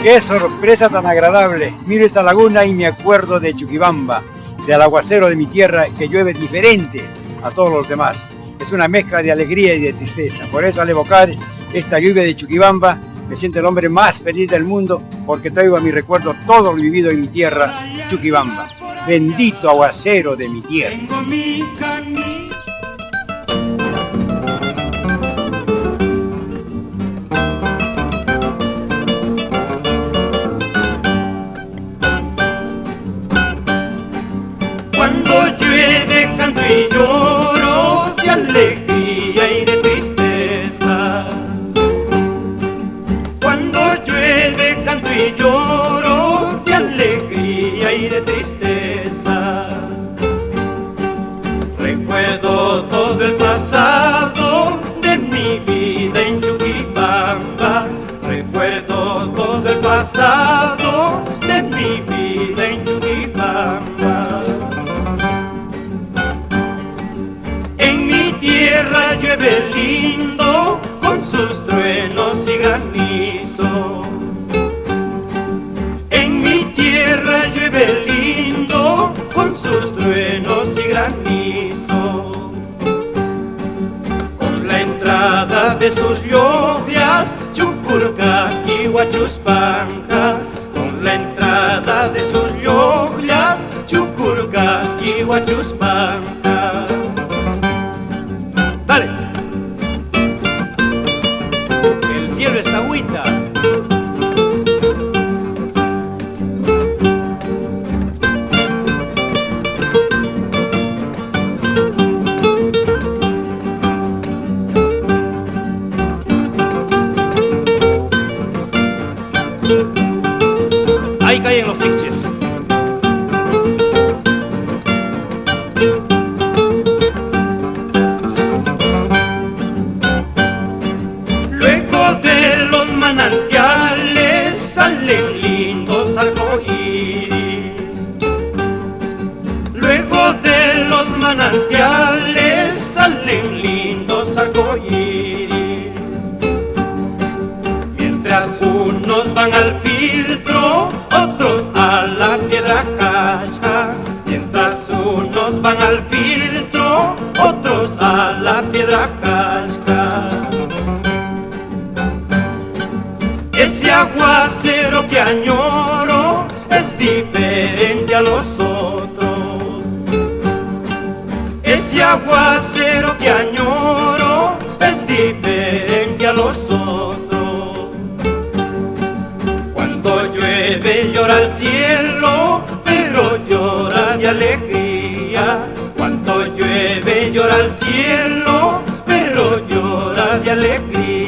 ¡Qué sorpresa tan agradable! Miro esta laguna y me acuerdo de Chuquibamba, del aguacero de mi tierra que llueve diferente a todos los demás. Es una mezcla de alegría y de tristeza. Por eso al evocar esta lluvia de Chuquibamba, me siento el hombre más feliz del mundo porque traigo a mi recuerdo todo lo vivido en mi tierra, Chuquibamba. Bendito aguacero de mi tierra. Cuando llueve canto y lloro de alegría y de tristeza. Cuando llueve canto y lloro de alegría y de tristeza. Recuerdo todo el pasado de mi vida en Chuquibamba. Recuerdo todo el pasado de mi vida en Chuquibamba. En mi tierra llueve lindo con sus truenos y granizo. En mi tierra llueve lindo con sus truenos y granizo. Con la entrada de sus lluvias, Chucurca y Huachuspanca. Con la entrada de sus lluvias, Chucurca y Huachuspanca. Dale. El cielo está agüita. Ahí caen los chiches. Luego de los manantiales salen lindos arcoíris. Luego de los manantiales salen lindos arcoíris. Mientras unos van al filtro, otros a la piedra cacha. Mientras unos van al filtro, otros a la piedra cacha. Ese aguacero que añoro es diferente a los otros. Ese aguacero que añoro es diferente a los otros. Cuando llueve llora el cielo, pero llora de alegría. Cuando llueve llora el cielo, pero llora de alegría.